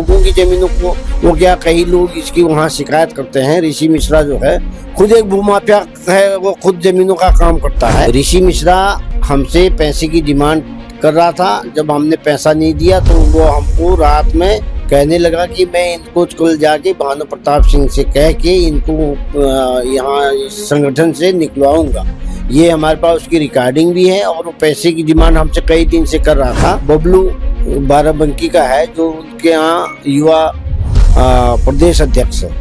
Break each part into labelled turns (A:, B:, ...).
A: लोगों की जमीनों को वो क्या कई लोग इसकी वहाँ शिकायत करते हैं। ऋषि मिश्रा जो है खुद एक भूमाफिया है, वो खुद जमीनों का काम करता है। ऋषि मिश्रा हमसे पैसे की डिमांड कर रहा था। जब हमने पैसा नहीं दिया तो वो हमको रात में कहने लगा कि मैं इनको कल जाके भानु प्रताप सिंह से कह के इनको यहाँ संगठन से निकलवाऊंगा। ये हमारे पास उसकी रिकॉर्डिंग भी है और वो पैसे की डिमांड हमसे कई दिन से कर रहा था। बबलू बाराबंकी का है जो उनके यहाँ युवा प्रदेश अध्यक्ष है,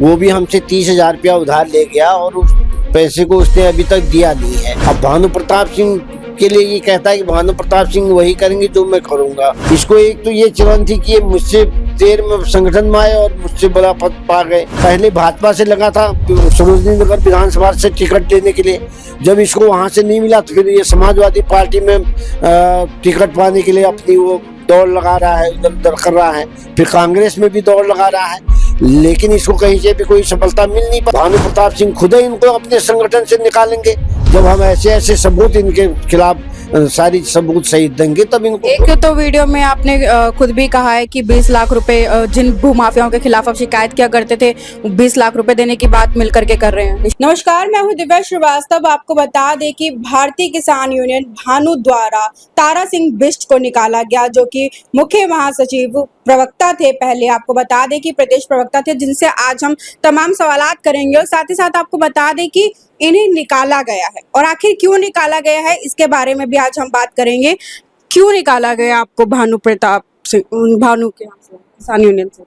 A: वो भी हमसे 30,000 रुपया उधार ले गया और उस पैसे को उसने अभी तक दिया नहीं है। अब भानु प्रताप सिंह के लिए ये कहता है कि भानु प्रताप सिंह वही करेंगे जो मैं करूंगा। इसको एक तो ये चलन थी कि ये मुझसे देर में संगठन में आए और मुझसे बड़ा पद पा गए। पहले भाजपा से लगा था सरोजनी नगर विधानसभा से टिकट लेने के लिए, जब इसको वहां से नहीं मिला तो फिर ये समाजवादी पार्टी में टिकट पाने के लिए अपनी वो दौड़ लगा रहा है, इधर उधर कर रहा है। फिर कांग्रेस में भी दौड़ लगा रहा है, लेकिन इसको कहीं से भी कोई सफलता मिल नहीं पाई। भानु प्रताप सिंह खुद ही इनको अपने संगठन से निकालेंगे जब हम ऐसे ऐसे सबूत इनके खिलाफ सारी सबूत सही देंगे तब इनको।
B: एक तो वीडियो में आपने खुद भी कहा है कि 20 लाख रुपए जिन भूमाफियाओं के खिलाफ आप शिकायत किया करते थे 20 लाख रुपए देने की बात मिल करके कर रहे हैं। नमस्कार, मैं हूं दिव्या श्रीवास्तव। आपको बता दें कि भारतीय किसान यूनियन भानु द्वारा तारा सिंह बिष्ट को निकाला गया, जो कि मुख्य महासचिव प्रवक्ता थे। पहले आपको बता दें कि प्रदेश प्रवक्ता थे, जिनसे आज हम तमाम सवालात करेंगे और साथ ही साथ आपको बता दें कि इन्हें निकाला गया है और आखिर क्यों निकाला गया है इसके बारे में भी आज हम बात करेंगे। क्यों निकाला गया आपको भानु प्रताप सिंह, भानु के यहाँ से, किसान यूनियन से?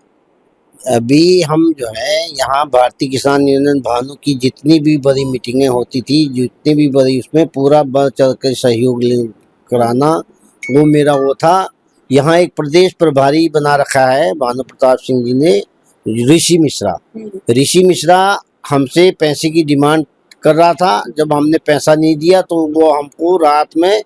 A: अभी हम जो है यहाँ भारतीय किसान यूनियन भानु की जितनी भी बड़ी मीटिंगें होती थी, जितनी भी बड़ी, उसमें पूरा बढ़ चढ़ के सहयोग कराना वो मेरा वो था। यहाँ एक प्रदेश प्रभारी बना रखा है भानु प्रताप सिंह जी ने, ऋषि मिश्रा। ऋषि मिश्रा हमसे पैसे की डिमांड कर रहा था। जब हमने पैसा नहीं दिया तो वो हमको रात में,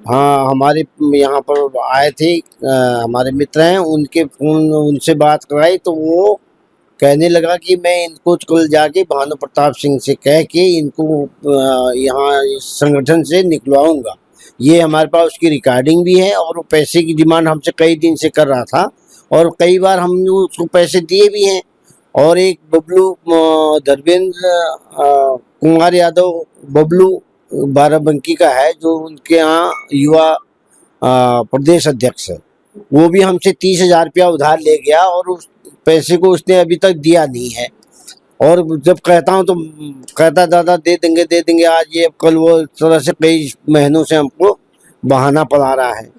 A: हाँ, हमारे यहाँ पर आए थे, हमारे मित्र हैं, उनके फोन उनसे बात कराई तो वो कहने लगा कि मैं इनको कल जाके भानु प्रताप सिंह से कह के इनको यहाँ संगठन से निकलवाऊंगा। ये हमारे पास उसकी रिकॉर्डिंग भी है और वो पैसे की डिमांड हमसे कई दिन से कर रहा था और कई बार हमने उसको पैसे दिए भी हैं। और एक बबलू धर्मेंद्र कुमार यादव बबलू बाराबंकी का है जो उनके यहाँ युवा प्रदेश अध्यक्ष है, वो भी हमसे 30,000 रुपया उधार ले गया और उस पैसे को उसने अभी तक दिया नहीं है। और जब कहता हूँ तो कहता दादा दे देंगे आज ये कल वो, इस तरह से कई महीनों से हमको बहाना पड़ा रहा है।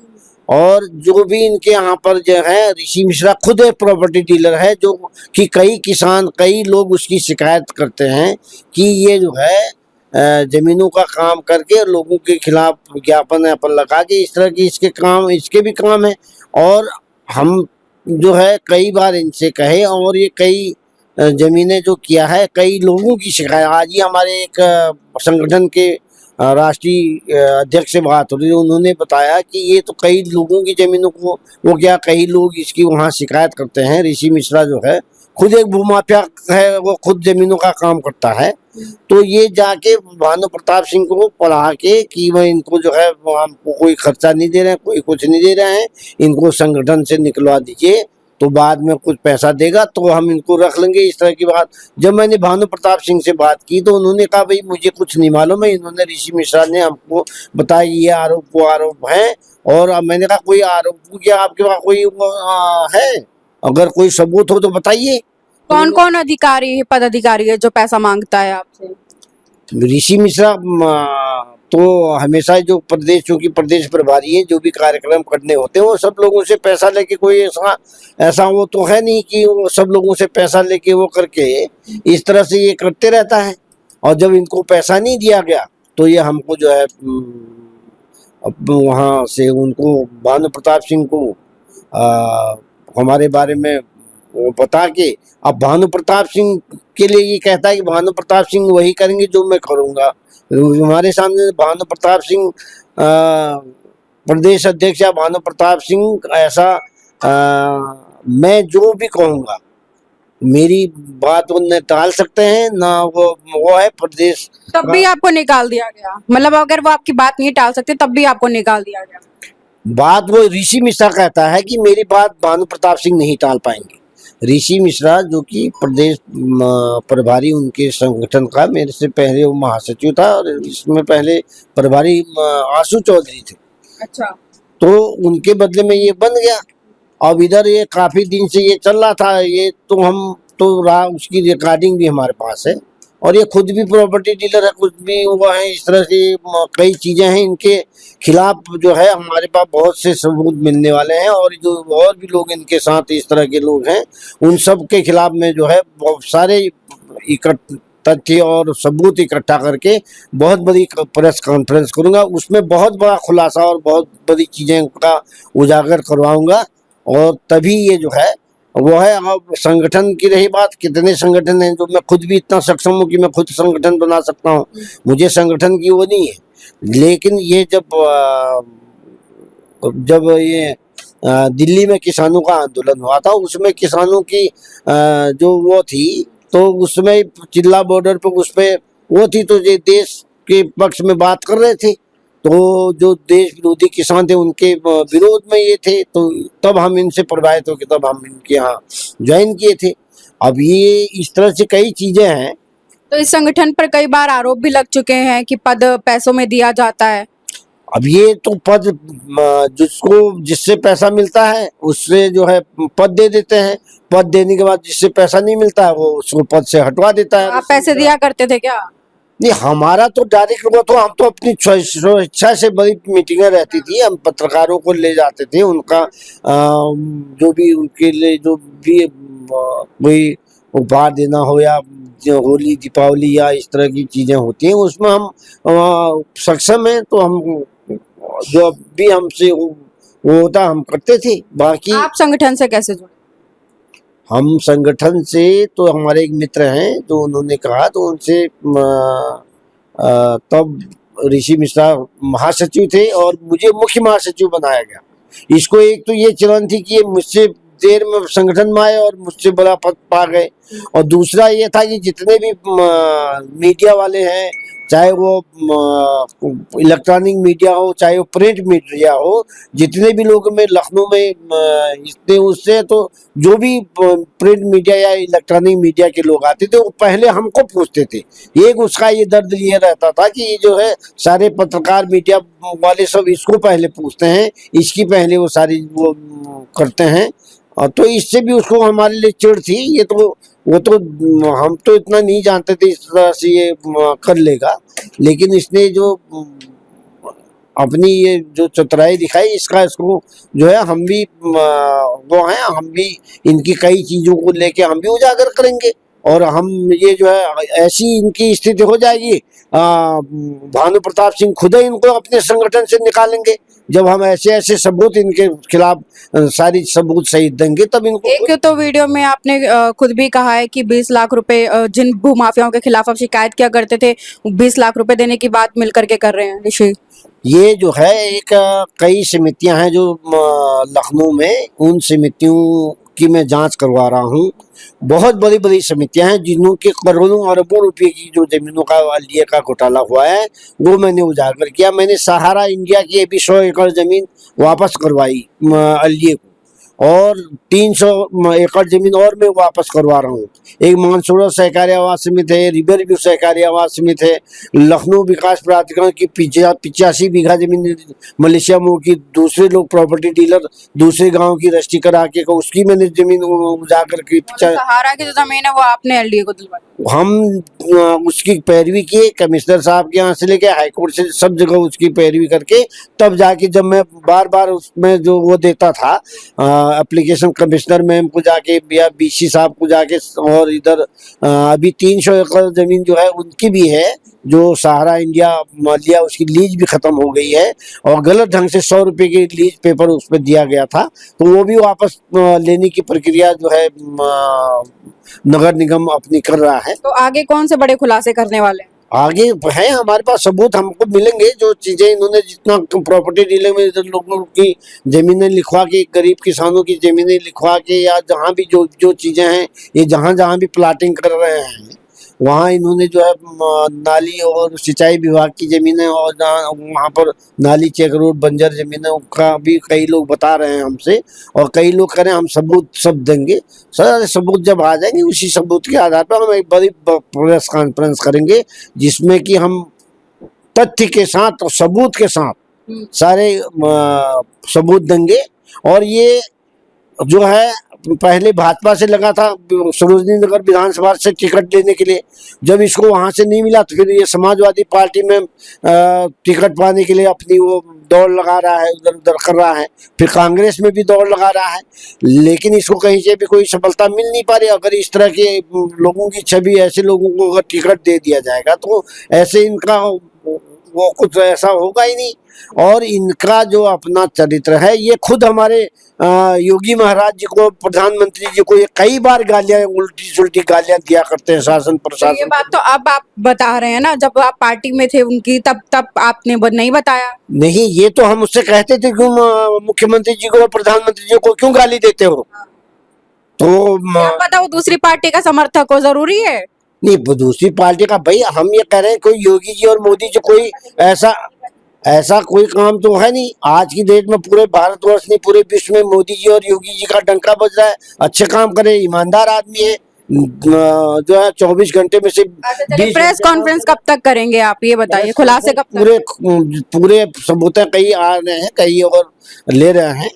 A: और जो भी इनके यहाँ पर जो है, ऋषि मिश्रा खुद एक प्रॉपर्टी डीलर है, जो कि कई किसान, कई लोग उसकी शिकायत करते हैं कि ये जो है जमीनों का काम करके लोगों के खिलाफ विज्ञापन लगा के इस तरह की इसके भी काम है। और हम जो है कई बार इनसे कहे और ये कई जमीनें जो किया है, कई लोगों की शिकायत। आज ही हमारे एक संगठन के राष्ट्रीय अध्यक्ष से बात हो रही, उन्होंने बताया कि ये तो कई लोगों की जमीनों को वो क्या कई लोग इसकी वहाँ शिकायत करते हैं। ऋषि मिश्रा जो है खुद एक भूमाफिया है, वो खुद जमीनों का काम करता है। तो ये जाके भानु प्रताप सिंह को पढ़ा के कि वह इनको जो है हमको कोई खर्चा नहीं दे रहे हैं, कोई कुछ नहीं दे रहे हैं, इनको संगठन से निकलवा दीजिए तो बाद में कुछ पैसा देगा तो हम इनको रख लेंगे, इस तरह की बात। जब मैंने भानु प्रताप सिंह से बात की तो उन्होंने कहा भाई मुझे कुछ नहीं मालूम है। इन्होंने ऋषि मिश्रा ने हमको बताया ये आरोप है। और अब मैंने कहा कोई आरोप क्या आपके पास कोई है, अगर कोई सबूत हो तो बताइए।
B: कौन कौन अधिकारी पदाधिकारी है जो पैसा मांगता है आपसे?
A: ऋषि मिश्रा तो हमेशा जो प्रदेश, चूंकि प्रदेश प्रभारी है, जो भी कार्यक्रम करने होते हैं वो सब लोगों से पैसा लेके, कोई ऐसा वो तो है नहीं कि वो सब लोगों से पैसा लेके वो करके इस तरह से ये करते रहता है। और जब इनको पैसा नहीं दिया गया तो ये हमको जो है वहाँ से उनको भानु प्रताप सिंह को हमारे बारे में वो बता के, अब भानु प्रताप सिंह के लिए ये कहता है कि भानु प्रताप सिंह वही करेंगे जो मैं करूँगा। हमारे सामने भानु प्रताप सिंह प्रदेश अध्यक्ष या भानु प्रताप सिंह ऐसा मैं जो भी कहूँगा मेरी बात वो न टाल सकते हैं ना, वो है प्रदेश।
B: तब भी आपको निकाल दिया गया? मतलब अगर वो आपकी बात नहीं टाल सकते तब भी आपको निकाल दिया गया?
A: बात वो ऋषि मिश्रा कहता है कि मेरी बात भानु प्रताप सिंह नहीं टाल पाएंगे। ऋषि मिश्रा जो कि प्रदेश प्रभारी उनके संगठन का, मेरे से पहले वो महासचिव था और इसमें पहले प्रभारी आशु चौधरी थे।
B: अच्छा।
A: तो उनके बदले में ये बन गया। अब इधर ये काफी दिन से ये चल रहा था, ये तो हम तो रहा, उसकी रिकॉर्डिंग भी हमारे पास है और ये खुद भी प्रॉपर्टी डीलर है, कुछ भी हुआ है, इस तरह से कई चीजें हैं इनके खिलाफ जो है। हमारे पास बहुत से सबूत मिलने वाले हैं और जो और भी लोग इनके साथ इस तरह के लोग हैं उन सब के खिलाफ में जो है बहुत सारे तथ्य और सबूत इकट्ठा करके बहुत बड़ी प्रेस कॉन्फ्रेंस करूंगा, उसमें बहुत बड़ा खुलासा और बहुत बड़ी चीजें का उजागर करवाऊंगा। और तभी ये जो है वो है। अब संगठन की रही बात, कितने संगठन हैं, जो मैं खुद भी इतना सक्षम हूँ कि मैं खुद संगठन बना सकता हूँ, मुझे संगठन की वो नहीं है। लेकिन ये जब ये दिल्ली में किसानों का आंदोलन हुआ था, उसमें किसानों की जो वो थी, तो उसमें चिल्ला बॉर्डर पे उसमें वो थी, तो ये देश के पक्ष में बात कर रहे थे, तो जो देश विरोधी किसान थे उनके विरोध में ये थे, तो तब हम इनसे प्रभावित होकर तब हम इनके यहाँ ज्वाइन किए थे। अब ये इस तरह से कई चीजें हैं।
B: तो इस संगठन पर कई बार आरोप भी लग चुके हैं कि पद पैसों में दिया जाता है।
A: अब ये तो पद जिसको जिससे पैसा मिलता है उससे जो है पद दे देते हैं, पद देने के बाद जिससे पैसा नहीं मिलता है वो उसको पद से हटवा देता है।
B: आप पैसे दिया करते थे क्या?
A: नहीं, हमारा तो डायरेक्ट हुआ, तो हम तो अपनी इच्छा से बड़ी मीटिंगें रहती थी, हम पत्रकारों को ले जाते थे, उनका जो भी उनके लिए जो भी कोई उपहार देना हो या जो होली दीपावली या इस तरह की चीजें होती हैं उसमें हम सक्षम हैं, तो हम जो भी हमसे वो होता हम करते थे। बाकी
B: आप संगठन से कैसे जुड़े?
A: हम संगठन से तो हमारे एक मित्र हैं जो उन्होंने कहा, तो उनसे तब ऋषि मिश्रा महासचिव थे और मुझे मुख्य महासचिव बनाया गया। इसको एक तो ये चलन थी कि ये मुझसे देर में संगठन में आए और मुझसे बड़ा पद पा गए, और दूसरा ये था कि जितने भी मीडिया वाले हैं, चाहे वो इलेक्ट्रॉनिक मीडिया हो चाहे वो प्रिंट मीडिया हो, जितने भी लोग में लखनऊ में इतने उससे तो जो भी प्रिंट मीडिया या इलेक्ट्रॉनिक मीडिया के लोग आते थे वो पहले हमको पूछते थे। एक उसका ये दर्द ये रहता था कि ये जो है सारे पत्रकार मीडिया वाले सब इसको पहले पूछते हैं, इसकी पहले वो सारी वो करते हैं, और तो इससे भी उसको हमारे लिए चिढ़ थी। ये तो वो तो हम तो इतना नहीं जानते थे इस तरह से ये कर लेगा, लेकिन इसने जो अपनी ये जो चतुराई दिखाई इसका इसको जो है हम भी वो हैं, हम भी इनकी कई चीज़ों को लेके हम भी उजागर करेंगे और हम ये जो है ऐसी इनकी स्थिति हो जाएगी, भानु प्रताप सिंह खुद ही इनको अपने संगठन से निकालेंगे जब हम ऐसे ऐसे सबूत इनके खिलाफ सारी सबूत सहित देंगे तब इनको।
B: एक तो वीडियो में आपने खुद भी कहा है कि 20 लाख रुपए जिन भूमाफियाओं के खिलाफ आप शिकायत किया करते थे 20 लाख रुपए देने की बात मिल करके कर रहे हैं ऋषि।
A: ये जो है एक कई समितियां हैं जो लखनऊ में, उन समितियों की मैं जांच करवा रहा हूँ। बहुत बड़ी बड़ी समितियां हैं जिन्हों के करोड़ों अरबों रुपए की जो जमीनों का अलिये का घोटाला हुआ है वो मैंने उजागर किया। मैंने सहारा इंडिया की अभी 100 एकड़ जमीन वापस करवाई अलिये को, और 300 एकड़ जमीन और मैं वापस करवा रहा हूँ। एक मानसूरा सहकारी आवास समिति है, रिवर व्यू सहकारी आवास समिति है, लखनऊ विकास प्राधिकरण की 85 बीघा जमीन मलेशिया मोड़ की दूसरे लोग प्रॉपर्टी डीलर दूसरे गांव की रजिस्ट्री करा के उसकी मैंने जमीन उजागर की।
B: सहारा की जो जमीन है वो आपने एलडीए को दिलवाई?
A: हम उसकी पैरवी किए, कमिश्नर साहब के यहाँ से लेके हाईकोर्ट से सब जगह उसकी पैरवी करके तब जाके जब मैं बार बार उसमें जो वो देता था एप्लीकेशन कमिश्नर मैम को जाके या बीसी साहब को जाके, और इधर अभी 300 एकड़ जमीन जो है उनकी भी है जो सहारा इंडिया लिया, उसकी लीज भी खत्म हो गई है और गलत ढंग से 100 रुपये की लीज पेपर उस पर दिया गया था, तो वो भी वापस लेने की प्रक्रिया जो है नगर निगम अपनी कर रहा है।
B: तो आगे कौन से बड़े खुलासे करने वाले हैं?
A: आगे है हमारे पास सबूत हमको मिलेंगे, जो चीजें इन्होंने जितना प्रॉपर्टी डीलिंग में इधर लोगों की जमीनें लिखवा के, गरीब किसानों की जमीनें लिखवा के, या जहाँ भी जो चीजें हैं ये जहाँ भी प्लाटिंग कर रहे हैं वहाँ इन्होंने जो है नाली और सिंचाई विभाग की जमीनें और जहाँ वहाँ पर नाली चेक रोड बंजर जमीनें का भी कई लोग बता रहे हैं हमसे, और कई लोग कह रहे हैं हम सबूत सब देंगे। सर सबूत जब आ जाएंगे उसी सबूत के आधार पर हम एक बड़ी प्रेस कॉन्फ्रेंस करेंगे जिसमें कि हम तथ्य के साथ और सबूत के साथ सारे सबूत देंगे। और ये जो है पहले भाजपा से लगा था सरोजनी नगर विधानसभा से टिकट लेने के लिए, जब इसको वहां से नहीं मिला तो फिर ये समाजवादी पार्टी में टिकट पाने के लिए अपनी वो दौड़ लगा रहा है, उधर उधर कर रहा है, फिर कांग्रेस में भी दौड़ लगा रहा है, लेकिन इसको कहीं से भी कोई सफलता मिल नहीं पा रही। अगर इस तरह के लोगों की छवि ऐसे लोगों को अगर टिकट दे दिया जाएगा तो ऐसे इनका वो कुछ ऐसा होगा ही नहीं। और इनका जो अपना चरित्र है ये खुद हमारे योगी महाराज जी को, प्रधानमंत्री जी को ये कई बार गालियां, उल्टी सुल्टी गालियां दिया करते हैं शासन
B: तो
A: प्रशासन।
B: ये बात तो अब आप बता रहे हैं ना, जब आप पार्टी में थे उनकी तब आपने नहीं बताया।
A: नहीं, ये तो हम उससे कहते थे क्यों मुख्यमंत्री जी को, प्रधानमंत्री जी को क्यों गाली देते हो? तो
B: क्या पता वो दूसरी पार्टी का समर्थक हो, जरूरी है?
A: नहीं, दूसरी पार्टी का भाई हम ये कह रहे हैं कोई योगी जी और मोदी जी कोई ऐसा कोई काम तो है नहीं। आज की डेट में पूरे भारतवर्ष नहीं पूरे विश्व में मोदी जी और योगी जी का डंका बज रहा है। अच्छे काम करे, ईमानदार आदमी है, जो है 24 घंटे में से
B: प्रेस कॉन्फ्रेंस कब तक करेंगे आप ये बताइए, खुलासे कब तक?
A: पूरे सबूत कई आ रहे हैं, कई और ले रहे हैं,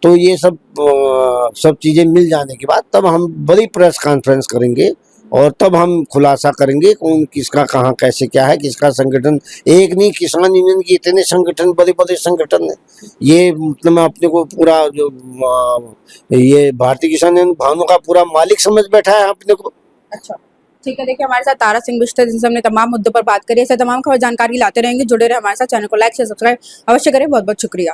A: तो ये सब चीजें मिल जाने के बाद तब हम बड़ी प्रेस कॉन्फ्रेंस करेंगे और तब हम खुलासा करेंगे कौन किसका कहाँ कैसे क्या है, किसका संगठन। एक नहीं, किसान यूनियन के इतने संगठन, बड़े बड़े संगठन है। ये मतलब अपने को पूरा जो ये भारतीय किसान यूनियन भानु का पूरा मालिक समझ बैठा है अपने को।
B: अच्छा ठीक है, देखिए हमारे साथ तारा सिंह बिष्ट है, जिनसे हमने तमाम मुद्दों पर बात करी है। ऐसे तमाम खबर जानकारी लाते रहेंगे, जुड़े रहे हमारे साथ। चैनल को लाइक शेयर सब्सक्राइब अवश्य करें। बहुत बहुत शुक्रिया।